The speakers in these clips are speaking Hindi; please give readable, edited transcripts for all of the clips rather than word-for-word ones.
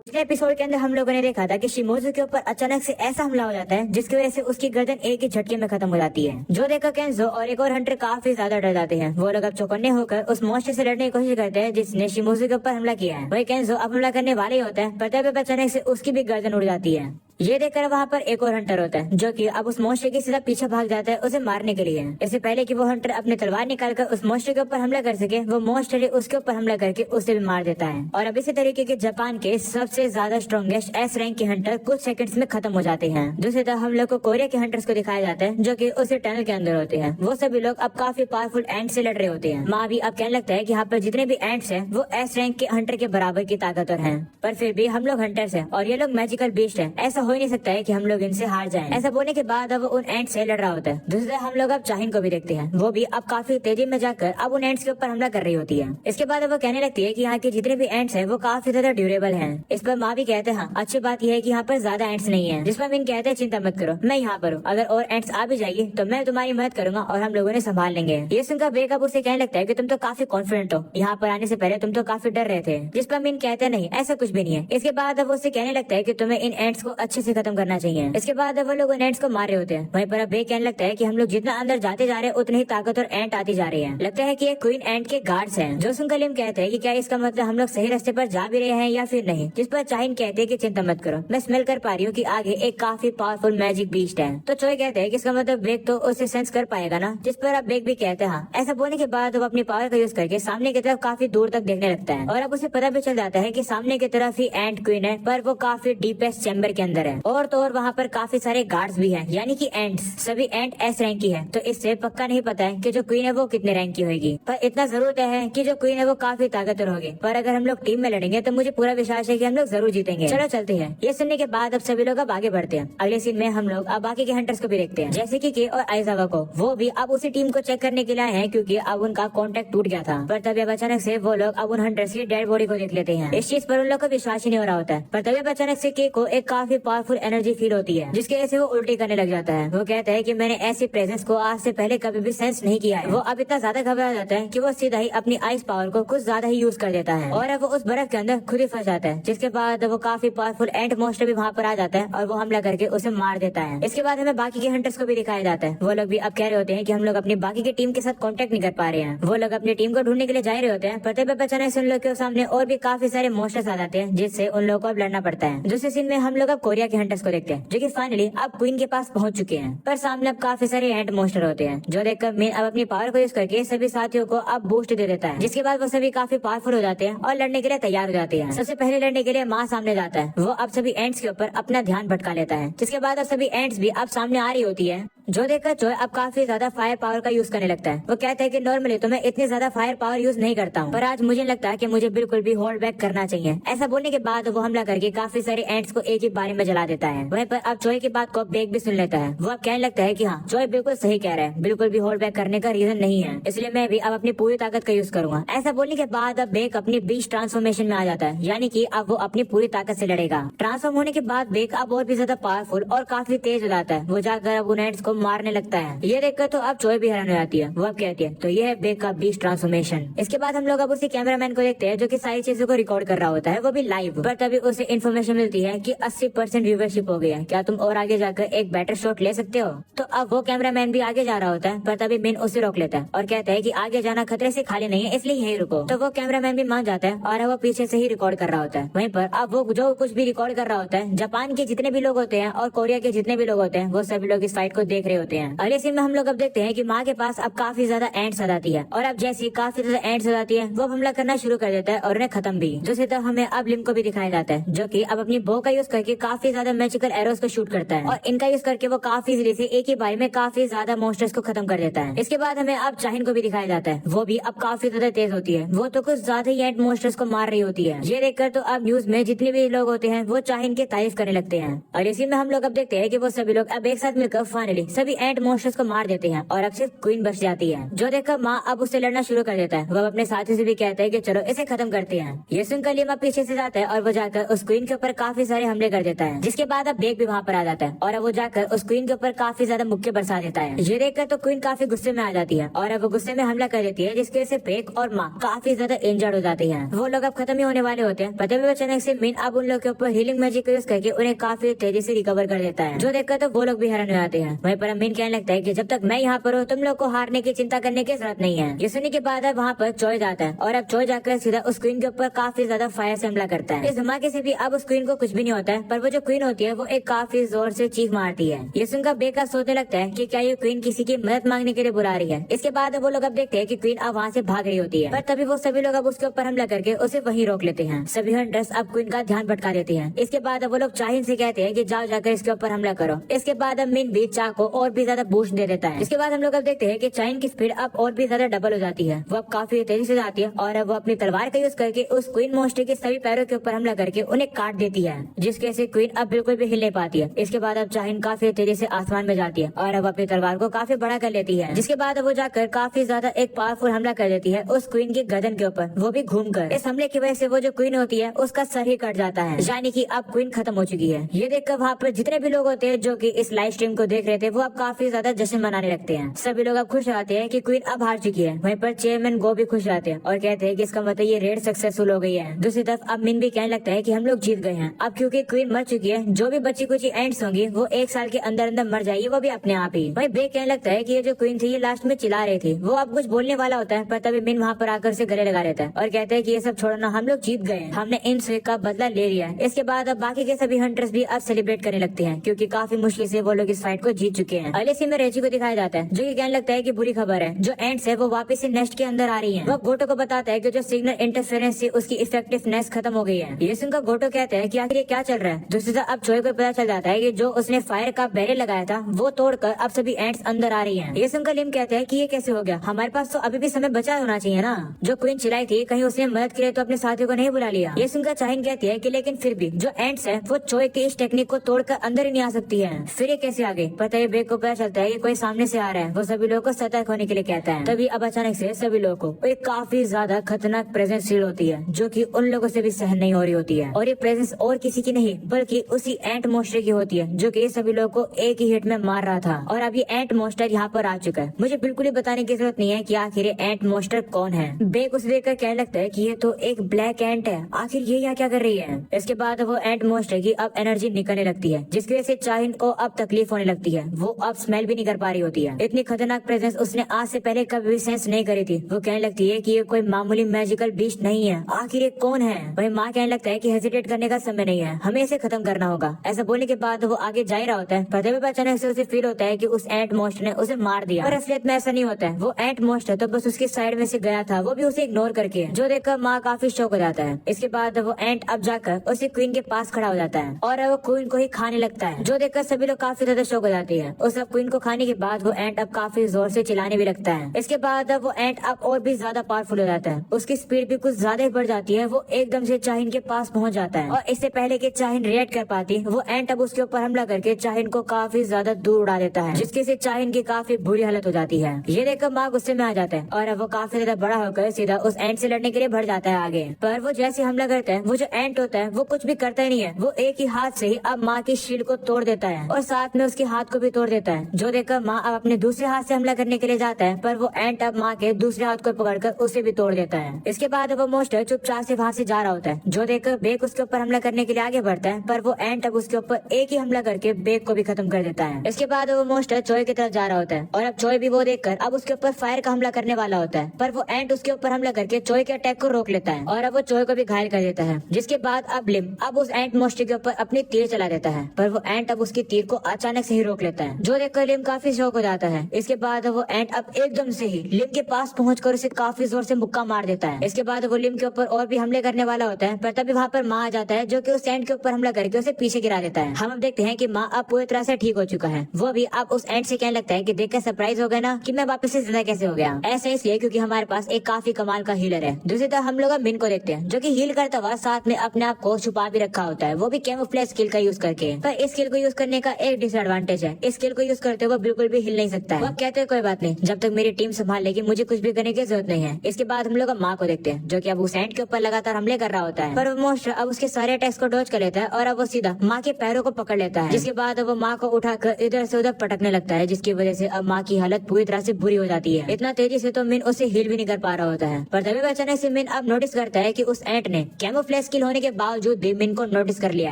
पिछले एपिसोड के अंदर हम लोगों ने देखा था कि शिमोजू के ऊपर अचानक से ऐसा हमला हो जाता है जिसकी वजह से उसकी गर्दन एक ही झटके में खत्म हो जाती है। जो देखकर केंजो और एक और हंटर काफी ज्यादा डर जाते हैं। वो लोग अब चौकन्ने होकर उस मॉन्स्टर से लड़ने की कोशिश करते हैं जिसने शिमोजू के ऊपर हमला किया है। वही केंजो अब हमला करने वाले ही होता है, पर तभी अचानक से उसकी भी गर्दन उड़ जाती है। ये देखकर वहाँ पर एक और हंटर होता है जो कि अब उस मॉन्स्टर के सीधा पीछे भाग जाता है उसे मारने के लिए। इससे पहले कि वो हंटर अपने तलवार निकालकर उस मॉन्स्टर के ऊपर हमला कर सके, वो मॉन्स्टर ही उसके ऊपर हमला करके उसे भी मार देता है। और अब इसी तरीके के जापान के सबसे ज्यादा स्ट्रॉन्गेस्ट एस रैंक के हंटर कुछ सेकंड्स में खत्म हो जाते हैं। दूसरी तरफ हम लोग को कोरिया के हंटर्स को दिखाया जाता है जो कि उसी टनल के अंदर होते हैं। वो सभी लोग अब काफी पावरफुल एंट से लड़ रहे होते हैं। माँ भी अब कहने लगता है कि यहाँ पर जितने भी एंट्स हैं वो एस रैंक के हंटर के बराबर की ताकतवर हैं, पर फिर भी हम लोग हंटर्स हैं और ये लोग मैजिकल बीस्ट हैं। ऐसा हो ही नहीं सकता है कि हम लोग इनसे हार जाएं। ऐसा बोलने के बाद अब उन एंट से लड़ रहा होता है। दूसरी तरफ हम लोग अब चाहिन को भी देखते हैं। वो भी अब काफी तेजी में जाकर अब उन एंट्स के ऊपर हमला कर रही होती है। इसके बाद अब वो कहने लगती है कि यहाँ के जितने भी एंट्स हैं वो काफी ज्यादा ड्यूरेबल हैं। इस पर माँ भी कहते हैं अच्छी बात यह है कि यहाँ पर ज्यादा एंट्स नहीं है। जिस पर मिन कहते हैं चिंता मत करो, मैं यहाँ पर हूँ, अगर और एंट्स आ भी जाएगी तो मैं तुम्हारी मदद करूंगा और हम लोगों ने संभाल लेंगे। ये सुनकर बेकअप उसे कहने लगता है कि तुम तो काफी कॉन्फिडेंट हो, यहाँ पर आने से पहले तुम तो काफी डर रहे थे। जिस पर मिन कहते नहीं ऐसा कुछ भी नहीं है। इसके बाद अब उसे कहने लगता है कि तुम्हें इन एंट्स को अच्छे से खत्म करना चाहिए। इसके बाद अब वो लोग उन एंट्स को मार रहे होते हैं। वहीं पर अब कहने लगता है कि हम लोग जितना अंदर जाते जा रहे हैं उतनी ही ताकतवर एंट आती जा रही है। लगता है कि ये क्वीन एंट के गार्ड्स हैं। जो सुनकर लिम कहते हैं कि क्या इसका मतलब हम लोग सही रास्ते पर जा भी रहे हैं या फिर नहीं। जिस पर चाहिन कहते हैं कि चिंता मत करो, मैं स्मेल कर पा रही हूँ कि आगे एक काफी पावरफुल मैजिक बीस्ट है। तो चोय कहते हैं कि इसका मतलब बेग तो उसे सेंस कर पाएगा ना। जिस पर अब बेग भी कहते हैं हाँ। ऐसा बोलने के बाद वो अपनी पावर का यूज करके सामने की तरफ काफी दूर तक देखने लगता है और अब उसे पता भी चल जाता है कि सामने की तरफ ही एंट क्वीन है, पर वो काफी डीपेस्ट चैम्बर के अंदर है। और तो और वहाँ पर काफी सारे गार्ड्स भी हैं, यानी कि एंट्स। सभी एंट एस रैंक की है, तो इससे पक्का नहीं पता है कि जो क्वीन है वो कितने रैंक की होगी। पर इतना जरूर तय है कि जो क्वीन है वो काफी ताकतवर होगी। पर अगर हम लोग टीम में लड़ेंगे तो मुझे पूरा विश्वास है कि हम लोग जरूर जीतेंगे। चलो चलते हैं। ये सुनने के बाद अब सभी लोग अब आगे बढ़ते हैं। अगले सीन में हम लोग अब बाकी के हंटर्स को भी देखते हैं, जैसे कि के और आइजावा को। वो भी अब उसी टीम को चेक करने के लिए आए हैं क्योंकि अब उनका कॉन्टेक्ट टूट गया था। पर तभी अब अचानक से वो लोग अब उन हंटर्स की डेड बॉडी को देख लेते हैं। इस चीज पर उन लोग को विश्वास ही नहीं हो रहा होता है। पर तभी अब अचानक से के को एक काफी पावरफुल एनर्जी फील होती है जिसकी वजह से वो उल्टी करने लग जाता है। वो कहता है कि मैंने ऐसी प्रेजेंस को आज से पहले कभी भी सेंस नहीं किया है। वो अब इतना ज्यादा घबरा जाता है कि वो सीधा ही अपनी आइस पावर को कुछ ज्यादा ही यूज कर देता है और अब वो उस बर्फ के अंदर खुद ही फंस जाता है। जिसके बाद वो काफी पावरफुल एंट मॉन्स्टर भी वहाँ पर आ जाता है और वो हमला करके उसे मार देता है। इसके बाद हमें बाकी के हंटर्स को भी दिखाया जाता है। वो लोग भी अब कह रहे होते हैं कि हम लोग अपनी बाकी की टीम के साथ कांटेक्ट नहीं कर पा रहे हैं। वो लोग अपनी टीम को ढूंढने के लिए जा रहे होते हैं, पर तभी अचानक से उन लोग के सामने और भी काफी सारे मॉन्स्टर्स आ जाते हैं जिससे उन लोगों को अब लड़ना पड़ता है। दूसरे सीन में हम लोग अब कोरिया के हंटर्स को देखते हैं जो कि फाइनली अब क्वीन के पास पहुंच चुके हैं। पर सामने अब काफी सारे एंट मॉन्स्टर होते हैं जो देखकर मैं अब अपनी पावर को यूज करके सभी साथियों को अब बूस्ट दे देता है। जिसके बाद वो सभी काफी पावरफुल हो जाते हैं और लड़ने के लिए तैयार हो जाते हैं। सबसे पहले लड़ने के लिए माँ सामने जाता है। वो अब सभी एंट्स के ऊपर अपना ध्यान भटका लेता है। जिसके बाद अब सभी एंट्स भी अब सामने आ रही होती है, जो देखकर चोय अब काफी ज्यादा फायर पावर का यूज करने लगता है। वो कहता है कि नॉर्मली तो मैं इतनी ज्यादा फायर पावर यूज नहीं करता हूँ, पर आज मुझे लगता है कि मुझे बिल्कुल भी होल्ड बैक करना चाहिए। ऐसा बोलने के बाद वो हमला करके काफी सारे एंट्स को एक ही बारे में जला देता है। वहीं पर अब चोय की बात को बेग भी सुन लेता है। वो अब कहने लगता है कि हाँ, चोय बिल्कुल सही कह रहा है, बिल्कुल भी होल्ड बैक करने का रीजन नहीं है, इसलिए मैं भी अब अपनी पूरी ताकत का यूज करूंगा। ऐसा बोलने के बाद अब बेग अपनी बीस्ट ट्रांसफॉर्मेशन में आ जाता है, यानी कि अब वो अपनी पूरी ताकत से लड़ेगा। ट्रांसफॉर्म होने के बाद बेग अब और भी ज्यादा पावरफुल और काफी तेज हो जाता है। वो जाकर अब उन एंट्स को मारने लगता है। ये देखकर तो अब चोय भी हैरान हो जाती है। वो अब कहती है तो ये है बेग का बीस्ट ट्रांसफॉर्मेशन। इसके बाद हम लोग अब उसी कैमरामैन को देखते हैं जो कि सारी चीजों को रिकॉर्ड कर रहा होता है, वो भी लाइव। पर तभी उसे इन्फॉर्मेशन मिलती है कि 80% व्यूवरशिप हो गया, क्या तुम और आगे जाकर एक बेटर शॉट ले सकते हो। तो अब वो कैमरामैन भी आगे जा रहा होता है, पर तभी मिन उसे रोक लेता है और कहता है कि आगे जाना खतरे से खाली नहीं है, इसलिए यहीं रुको। तो वो कैमरामैन भी मान जाता है और वो पीछे से ही रिकॉर्ड कर रहा होता है। वहीं पर अब वो जो कुछ भी रिकॉर्ड कर रहा होता है, जापान के जितने भी लोग होते हैं और कोरिया के जितने भी लोग होते हैं वो सभी लोग इस फाइट को देख रहे होते हैं। अगले सीन में हम लोग अब देखते हैं कि माँ के पास अब काफी ज्यादा एंट्स आ जाती है और अब जैसी काफी ज्यादा एंट्स आ जाती है वो हमला करना शुरू कर देता है और उन्हें खत्म भी। दूसरी तरफ हमें अब लिम को भी दिखाया जाता है जो कि अब अपनी बो का यूज करके काफी ज्यादा मैजिकल एरोस को शूट करता है और इनका यूज करके वो काफी इजीली से एक ही बार में काफी ज्यादा मॉन्स्टर्स को खत्म कर देता है। इसके बाद हमें अब चाहिन को भी दिखाया जाता है। वो भी अब काफी ज्यादा तेज होती है। वो तो कुछ ज्यादा ही एंट मॉन्स्टर्स को मार रही होती है। ये देखकर तो अब न्यूज में जितने भी लोग होते हैं वो चाहिन की तारीफ करने लगते हैं। और इसी में हम लोग अब देखते हैं कि वो सभी लोग अब एक साथ मिलकर फाइनली सभी एंट मॉन्स्टर्स को मार देते हैं और अब सिर्फ क्वीन बच जाती है, जो देखकर माँ अब उससे लड़ना शुरू कर देता है। वह अपने साथी से भी कहता है कि चलो इसे खत्म करते हैं। ये सुनकर लिम अब पीछे से जाता है और वो जाकर उस क्वीन के ऊपर काफी सारे हमले कर देता है, जिसके बाद अब बेक भी वहाँ पर आ जाता है और अब वो जाकर उस क्वीन के ऊपर काफी ज्यादा मुक्के बरसा देता है। ये देखकर तो क्वीन काफी गुस्से में आ जाती है और अब वो गुस्से में हमला कर देती है, जिसकी वजह से बेक और माँ काफी ज्यादा इंजर्ड हो जाती है। वो लोग अब खत्म ही होने वाले होते हैं। पता भी अचानक से मिन अब उन लोग के ऊपर हीलिंग मैजिक यूज करके उन्हें काफी तेजी से रिकवर कर देता है, जो देखकर तो वो लोग भी हैरान हो जाते हैं। वहीं पर मिन कहने लगता है कि जब तक मैं यहाँ पर हूँ तुम लोग को हारने की चिंता करने की जरूरत नहीं है। ये सुनने के बाद अब वहाँ पर चोय जाता है और अब चोय जाकर सीधा उस क्वीन के ऊपर काफी ज्यादा फायर से हमला करता है। इस धमाके से भी अब उस क्वीन को कुछ भी नहीं होता है, पर वो जो क्वीन होती है वो एक काफी जोर से चीख मारती है। ये सुनकर बेका सोचने लगता है कि क्या ये क्वीन किसी की मदद मांगने के लिए बुला रही है। इसके बाद वो लोग अब देखते हैं कि क्वीन अब वहाँ से भाग रही होती है, पर तभी वो सभी लोग अब उसके ऊपर हमला करके उसे वहीं रोक लेते हैं। सभी हंटर्स अब क्वीन का ध्यान भटका देते हैं। इसके बाद वो लोग चाहिन से कहते हैं कि जाओ जाकर इसके ऊपर हमला करो। इसके बाद अब मिन भी चा को और भी ज्यादा बूस्ट दे देता है। इसके बाद हम लोग अब देखते हैं कि चाहिन की स्पीड अब और भी ज्यादा डबल हो जाती है। वो अब काफी तेजी से जाती है और अब वो अपनी तलवार का यूज करके उस क्वीन मॉन्स्टर के सभी पैरों के ऊपर हमला करके उन्हें काट देती है, जिसके से क्वीन अब बिल्कुल भी हिल नहीं पाती है। इसके बाद अब चाहिन काफी तेजी से आसमान में जाती है और अब अपनी तलवार को काफी बड़ा कर लेती है, जिसके बाद वो जाकर काफी ज्यादा एक पावरफुल हमला कर देती है उस क्वीन की गर्दन के ऊपर, वो भी घूमकर। इस हमले की वजह से वो जो क्वीन होती है उसका सर ही कट जाता है, यानी कि अब क्वीन खत्म हो चुकी है। ये देखकर वहाँ पर जितने भी लोग होते हैं जो कि इस लाइव स्ट्रीम को देख रहे थे वो अब काफी ज्यादा जश्न मनाने लगते हैं। सभी लोग अब खुश रहते हैं कि क्वीन अब हार चुकी है। वहीं पर चेयरमैन गो भी खुश रहते हैं और कहते हैं कि इसका मतलब ये रेड सक्सेसफुल हो गई है। दूसरी तरफ अब मिन भी कहने लगता है कि हम लोग जीत गए हैं। अब क्योंकि क्वीन मर चुकी है, जो भी बची कुछ एंड्स होंगी वो 1 साल के अंदर अंदर मर जाएगी, वो भी अपने आप ही। वहीं बे कहने लगता है कि ये जो क्वीन थी ये लास्ट में चिल्ला रही थी, वो अब कुछ बोलने वाला होता है, पर तभी मिन वहाँ पर आकर से गले लगा लेता है और कहते हैं कि ये सब छोड़ो ना, हम लोग जीत गए, हमने इन स्विक का बदला ले लिया है। इसके बाद अब बाकी के सभी हंटर्स भी अब सेलिब्रेट करने लगते हैं, क्योंकि काफी मुश्किल से वो लोग इस फाइट को जीत चुके हैं। अगले सीन में रेची को दिखाया जाता है, जो कि कहने लगता है कि बुरी खबर है, जो एंड्स है वो वापस से नेस्ट के अंदर आ रही है। वो गोटो को बताता है कि जो सिग्नल इंटरफेरेंस थी उसकी इफेक्टिवनेस खत्म हो गई है। ये सुनकर गोटो कहते हैं कि आखिर ये क्या चल रहा है। दूसरी तरफ अब चोय को पता चल जाता है कि जो उसने फायर का बैरियर लगाया था वो तोड़कर अब सभी एंड्स अंदर आ रही हैं। ये सुनकर लिम कहते हैं कि ये कैसे हो गया, हमारे पास तो अभी भी समय बचा होना चाहिए ना। जो क्वीन चिल्लाई थी कहीं उसने मदद के लिए तो अपने साथियों को नहीं बुला लिया। ये सुनकर चाहिन कहती है कि लेकिन फिर भी जो एंड्स है वो चोय की इस टेक्निक को तोड़कर अंदर ही नहीं आ सकती है, फिर ये कैसे आ गई। पता है बेक को पता चलता है कि कोई सामने से आ रहा है। वो सभी लोगों को सतर्क होने के लिए कहता है। तभी अब अचानक से सभी लोगों को एक काफी ज्यादा खतरनाक प्रेजेंस फील होती है, जो कि उन लोगों से भी सहन नहीं हो रही होती है। और ये प्रेजेंस और किसी की नहीं बल्कि उसी एंट मॉन्स्टर की होती है, जो कि सभी लोगों को एक ही हिट में मार रहा था। और अब ये एंट मॉन्स्टर यहाँ पर आ चुका है। मुझे बिल्कुल ही बताने की जरूरत नहीं है कि आखिर ये एंट मॉन्स्टर कौन है। बेक उसे देखकर कहने लगता है कि ये तो एक ब्लैक एंट है, आखिर ये यहाँ क्या कर रही है। इसके बाद वो एंट मॉन्स्टर की अब एनर्जी निकलने लगती है, जिसकी वजह से चाहिन को अब तकलीफ होने लगती है। वो अब स्मेल भी नहीं कर पा रही होती है। इतनी खतरनाक प्रेजेंस उसने आज से पहले कभी भी सेंस नहीं करी थी। वो कहने लगती है कि ये कोई मामूली मैजिकल बीस्ट नहीं है, आखिर ये कौन है। वही माँ कहने लगता है कि हेजिटेट करने का समय नहीं है, हमें इसे खत्म करना होगा। ऐसा बोलने के बाद वो आगे जा ही रहा होता है, पर तभी अचानक से उसे फील होता है कि उस एंट मॉन्स्टर ने उसे मार दिया। पर असलियत में ऐसा नहीं होता है। वो एंट मॉन्स्टर तो बस उसकी साइड में से गया था, वो भी उसे इग्नोर करके, जो देखकर माँ काफी शौक हो जाता है। इसके बाद वो एंट अब जाकर उसी क्वीन के पास खड़ा हो जाता है और वो क्वीन को ही खाने लगता है, जो देखकर सभी लोग काफी ज्यादा शौक हो जाती है। उस क्वीन को खाने के बाद वो एंट अब काफी जोर से चिल्लाने भी लगता है। इसके बाद वो एंट अब और भी ज्यादा पावरफुल हो जाता है, उसकी स्पीड भी कुछ ज्यादा ही बढ़ जाती है। वो एकदम से चाहिन के पास पहुंच जाता है और इससे पहले कि चाहिन रिएक्ट कर पाती, वो एंट अब उसके ऊपर हमला करके चाहिन को काफी ज्यादा दूर उड़ा देता है, जिसके से चाहिन की काफी बुरी हालत हो जाती है। ये देखकर माँ गुस्से में आ जाता है और अब वो काफी ज्यादा बड़ा होकर सीधा उस एंट से लड़ने के लिए बढ़ जाता है आगे। पर वो जैसे हमला करता है, वो जो एंट होता है वो कुछ भी करता ही नहीं है। वो एक ही हाथ से ही अब माँ की शील्ड को तोड़ देता है और साथ में उसके हाथ को भी तोड़ देता है, जो देखकर माँ अब अपने दूसरे हाथ से हमला करने के लिए जाता है, पर वो एंट अब माँ के दूसरे हाथ को पकड़कर उसे भी तोड़ देता है। इसके बाद वो मॉन्स्टर चुपचाप से वहाँ से जा रहा होता है, जो देखकर बेक उसके ऊपर हमला करने के लिए आगे बढ़ता है, पर वो एंट अब उसके ऊपर एक ही हमला करके बेक को भी खत्म कर देता है। इसके बाद वो मॉन्स्टर चोय की तरफ जा रहा होता है और अब चोय भी वो देखकर अब उसके ऊपर फायर का हमला करने वाला होता है, पर वो एंट उसके ऊपर हमला करके चोय के अटैक को रोक लेता है और अब वो चोय को भी घायल कर देता है। जिसके बाद अब लिम अब उस एंट मॉन्स्टर के ऊपर अपनी तीर चला देता है, पर वो एंट अब उसकी तीर को अचानक से ही रोक लेता है, जो देखकर लिम काफी शौक हो जाता है। इसके बाद वो एंट अब एकदम से ही लिम के पास पहुंचकर उसे काफी जोर से मुक्का मार देता है। इसके बाद वो लिम के ऊपर और भी हमले करने वाला होता है, पर तभी वहाँ पर माँ आ जाता है, जो कि उस एंट के ऊपर हमला करके उसे पीछे गिरा देता है। हम अब देखते हैं कि माँ अब पूरी तरह से ठीक हो चुका है। वो भी अब उस एंट से कहने लगता है कि देखकर सरप्राइज हो गया ना कि मैं वापस से जिंदा कैसे हो गया। ऐसा इसलिए क्योंकि हमारे पास एक काफी कमाल का हीलर है। दूसरी तरफ हम लोग मिन को देखते हैं, जो कि हील करता हुआ साथ में अपने आप को छुपा भी रखा होता है, वो भी कैमोफ्लेज स्किल का यूज करके। पर इस स्किल को यूज करने का एक डिसएडवांटेज है, इस स्किल स्किल को यूज करते हुए बिल्कुल भी हिल नहीं सकता है। वो कहते हैं कोई बात नहीं, जब तक मेरी टीम संभाल लेगी मुझे कुछ भी करने की जरूरत नहीं है। इसके बाद हम लोग माँ को देखते हैं जो कि अब उस एंट के ऊपर लगातार हमले कर रहा होता है, पर वो मोस्टर अब उसके सारे अटैक्स को डॉज कर लेता है और अब वो सीधा माँ के पैरों को पकड़ लेता है, जिसके बाद वो माँ को उठाकर इधर से उधर पटकने लगता है, जिसकी वजह से अब माँ की हालत पूरी तरह से बुरी हो जाती है। इतना तेजी से तो मिन उसे हील भी नहीं कर पा रहा होता है, पर तभी अचानक से मिन अब नोटिस करता है कि उस एंट ने कैमोफ्लेज स्किल होने के बावजूद भी मिन को नोटिस कर लिया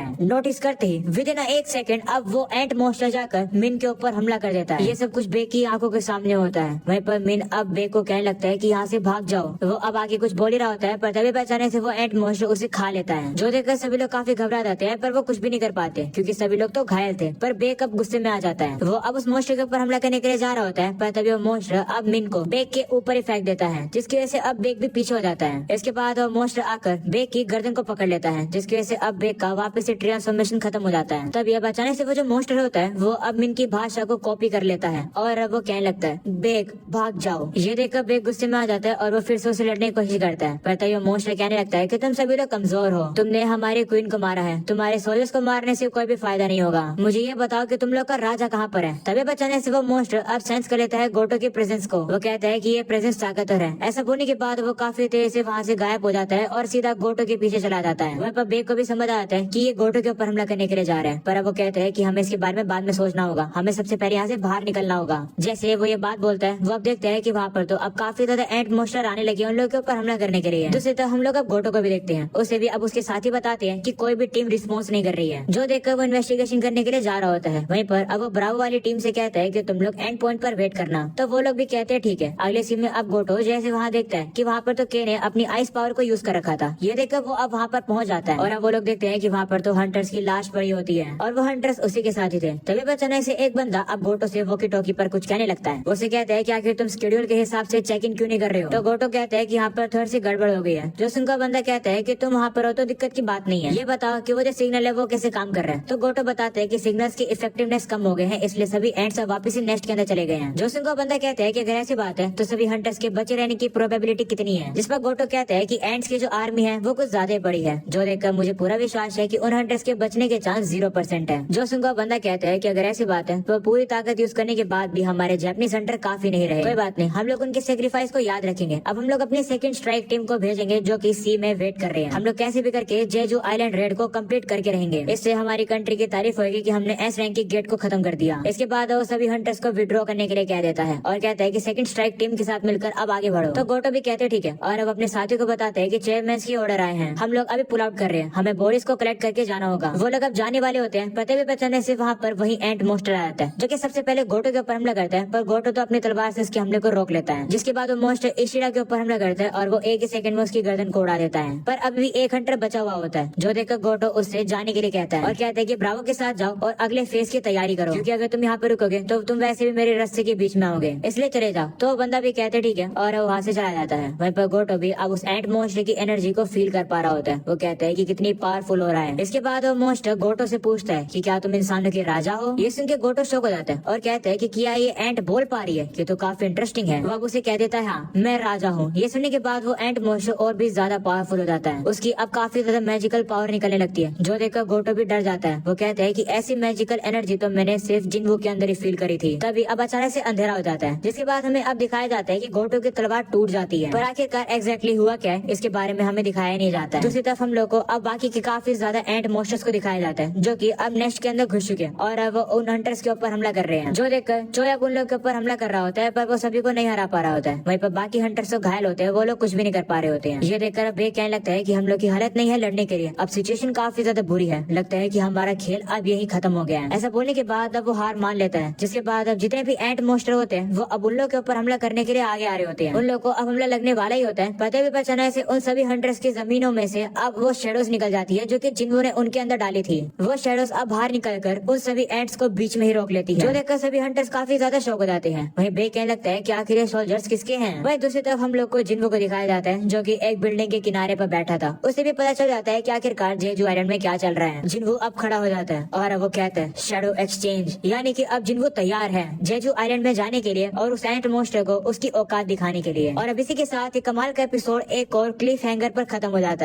है। नोटिस करते ही विद इन 1 सेकंड अब वो एंट मोस्टर जाकर मिन के ऊपर हमला कर देता है। ये सब कुछ बे की आंखों के सामने होता है। वहीं पर मिन अब बे को कहने लगता है कि यहाँ से भाग जाओ। वो अब आगे कुछ बोल ही रहा होता है, पर तभी अचानक से वो एंट मोस्टर उसे खा लेता है, जो देखकर सभी लोग काफी घबरा जाते हैं, पर वो कुछ भी नहीं कर पाते क्योंकि सभी लोग तो घायल थे। पर बेक अब गुस्से में आ जाता है। वो अब उस मोस्टर के ऊपर हमला करने के लिए जा रहा होता है, पर तभी वो मोस्टर अब मिन को बेक के ऊपर ही फेंक देता है, जिसकी वजह से अब बेक भी पीछे हो जाता है। इसके बाद वो मोस्टर आकर बेक की गर्दन को पकड़ लेता है, जिसकी वजह से अब बेक का वापस से ट्रांसफॉर्मेशन खत्म हो जाता है। तभी अब अचानक से वो जो मोस्टर होता है वो अब मिन की भाषा को कॉपी कर लेता है और अब वो कहने लगता है बेक भाग जाओ। ये देखकर बेक गुस्से में आ जाता है और वो फिर से उसे लड़ने की कोशिश करता है, पर तभी वो मोस्टर कहने लगता है कि तुम सभी लोग कमजोर हो, तुमने हमारे क्वीन को मारा है, तुम्हारे सोल्जर्स को मारने से कोई भी फायदा नहीं होगा। मुझे ये बताओ कि तुम लोग का राजा कहाँ पर है। तभी बचाने से वो मोस्टर अब सेंस कर लेता है गोटो की प्रेजेंस को। वो कहता है कि ये प्रेजेंस ताकतवर है। ऐसा बोलने के बाद वो काफी तेज से वहाँ से गायब हो जाता है और सीधा गोटो के पीछे चला जाता है। वहाँ पर बेक को भी समझ आता है कि ये गोटो के ऊपर हमला करने के लिए जा रहा है, पर अब वो कहते हैं कि हमें इसके बारे में बाद में सोचना होगा, हमें सबसे पहले यहाँ से बाहर निकलना होगा। जैसे वो ये बात बोलता है वो अब देखते हैं कि वहाँ पर तो अब काफी ज्यादा एंट मोस्टर आने लगे उन लोगों के ऊपर हमला करने के लिए। दूसरी तरफ हम लोग अब गोटो को भी देखते हैं, उसे भी अब उसके साथी बताते हैं कि कोई भी टीम रिस्पॉन्स नहीं कर रही है, जो देखकर वो इन्वेस्टिगेशन करने के लिए जा रहा होता है। वहीं पर अब वो ब्रावो वाली टीम से कहता है कि तुम लोग एंड पॉइंट पर वेट करना, तो वो लोग भी कहते हैं ठीक है। अगले सीन में अब गोटो जैसे वहाँ देखता है कि वहाँ पर तो के ने अपनी आइस पावर को यूज कर रखा था। ये देखकर वो अब वहाँ पर पहुंच जाता है और अब वो लोग देखते हैं कि वहाँ पर तो हंटर्स की लाश पड़ी होती है और वो हंटर्स उसी के साथ ही थे। तभी अचानक से एक बंदा अब गोटो से वॉकी टॉकी पर कुछ कहने लगता है। उसे कहता है कि आखिर तुम शेड्यूल के हिसाब से चेक इन क्यों नहीं कर रहे हो। तो गोटो कहता है कि यहाँ पर थोड़ी सी गड़बड़ हो गई है। जो सुनकर बंदा कहता है कि तुम वहाँ पर हो तो दिक्कत की बात नहीं है, ये बताओ कि वो जो सिग्नल है वो कैसे काम कर रहा है। तो गोटो बताते हैं कि सिग्नल्स की इफेक्टिवनेस कम हो गए हैं, इसलिए सभी एंड्स वापस नेस्ट के अंदर चले गए हैं। जो सुनकर बंदा कहता है कि अगर ऐसी बात है तो सभी हंटर्स के बचे रहने की प्रोबेबिलिटी कितनी है। जिस पर गोटो कहता है कि एंड्स की जो आर्मी है वो कुछ ज्यादा बड़ी है, जो देखकर मुझे पूरा विश्वास है कि उन हंटर्स के बचने के चांस 0% है। जो सुनकर बंदा कहता है कि अगर ऐसी बात है तो पूरी ताकत यूज करने के बाद भी हमारे जापानीज हंटर काफी नहीं रहे। कोई बात नहीं, हम लोग उनके सेक्रीफाइस को याद रखेंगे। अब हम लोग अपनी सेकंड स्ट्राइक टीम को भेजेंगे जो कि सी में वेट कर रहे हैं। हम लोग कैसे भी करके जेजू आइलैंड रेड को कंप्लीट करके रहेंगे। इससे हमारी कंट्री की तारीफ होगी कि हमने एस रैंक के गेट को खत्म कर दिया। इसके बाद वो सभी हंटर्स को विड्रॉ करने के लिए कह देता है और कहता है कि सेकंड स्ट्राइक टीम के साथ मिलकर अब आगे बढ़ो। तो गोटो भी कहते हैं ठीक है और अब अपने साथियों को बताते हैं कि चेयरमैन की ऑर्डर आए हैं, हम लोग अभी पुल आउट कर रहे हैं, हमें बोरिस को कलेक्ट करके जाना होगा। वो लोग अब जाने वाले होते हैं, पते भी बचाने से वहाँ पर वही एंट मोस्टर आ जाता है जो कि सबसे पहले गोटो के ऊपर हमला करता है, पर गोटो तो अपनी तलवार से उसके हमले को रोक लेता है। जिसके बाद वो मोस्टर इशिरा के ऊपर हमला करता है और वो एक ही सेकंड में उसकी गर्दन को उड़ा देता है। पर अभी भी एक हंटर बचा हुआ होता है, जो देखकर गोटो उससे जाने के लिए कहता है और कहता है कि ब्रावो के साथ जाओ और अगले फेज की तैयारी करो, क्योंकि अगर तुम यहाँ पर रुकोगे तो तुम वैसे भी मेरे रास्ते के बीच में आओगे, इसलिए चले जाओ। तो बंदा भी कहते ठीक है और वहाँ से चला जाता है। वहीं पर गोटो भी अब उस एंट मोस्टर की एनर्जी को फील कर पा रहा होता है। वो कहता है कि कितनी पावरफुल हो रहा है। इसके बाद वो मोस्टर गोटो से पूछता है कि क्या तुम इंसानों के राजा हो। ये सुन के गोटो शॉक हो जाता है और कहता है कि क्या ये एंट बोल पा रही है, ये तो काफी इंटरेस्टिंग है। वो अब उसे कह देता है हाँ मैं राजा हूँ। ये सुनने के बाद वो एंट मोस्टर और भी ज्यादा पावरफुल हो जाता है, उसकी अब काफी ज्यादा मैजिकल पावर निकलने लगती है, जो देखकर गोटो भी डर जाता है। वो कहता है कि ऐसी मैजिकल एनर्जी तो मैंने सिर्फ जिन्वू के अंदर ही फील करी थी। तभी अब अचानक से अंधेरा हो जाता है, जिसके बाद हमें अब दिखाया जाता है कि गोटो की तलवार टूट जाती है, पर आखिरकार एग्जैक्टली हुआ क्या है इसके बारे में हमें दिखाया नहीं जाता है। दूसरी तरफ हम लोग को अब बाकी के काफी ज्यादा एंट मोस्टर्स को दिखाया जाता है, जो कि अब नेस्ट के अंदर घुस चुके हैं और अब उन हंटर्स के ऊपर हमला कर रहे हैं, जो देखकर चोयाक उन लोग के ऊपर हमला कर रहा होता है, पर वो सभी को नहीं हरा पा रहा होता है। वहीं पर बाकी हंटर्स तो घायल होते हैं, वो लोग कुछ भी नहीं कर पा रहे होते हैं। ये देखकर अब कहने लगता है कि हम लोग की हालत नहीं है लड़ने के लिए, अब सिचुएशन काफी ज्यादा बुरी है, लगता है कि हमारा खेल अब यही खत्म हो गया है। ऐसा बोलने के बाद अब वो हार मान लेता है, जिसके बाद अब जितने भी एंट मोस्टर होते हैं वो अब उन लोग के ऊपर हमला करने के लिए आगे आ रहे होते हैं। उन लोग को अब हमला लगने वाला ही होता है, पता भी पहचाना से उन सभी हंटर्स की जमीनों में से अब वो शेडोज निकल जाती है, जो कि जिन्हों ने उनके अंदर डाली थी। वो शेडोज अब बाहर निकलकर उन सभी एंट्स को बीच में ही रोक लेती है, जो देखकर सभी हंटर्स काफी ज्यादा शौक हो जाते हैं। वहीं बे कहने लगता है कि आखिर ये सोल्जर्स किसके हैं। वहीं दूसरी तरफ हम लोग को जिन्वू को दिखाया जाता है, जो कि एक बिल्डिंग के किनारे पर बैठा था। उसे भी पता चल जाता है कि आखिरकार जेजू आइलैंड में क्या चल रहा है। जिन्वू अब खड़ा हो जाता है और अब वो कहता है शेडो एक्सचेंज, यानी कि अब जिन्वू तैयार है जेजू आइलैंड में जाने के लिए और उस एंट मोस्टर को उसकी औकात दिखाने के लिए। और अब इसी के साथ ये कमाल का एपिसोड एक और क्लिफ हैंगर पर खत्म हो जाता है।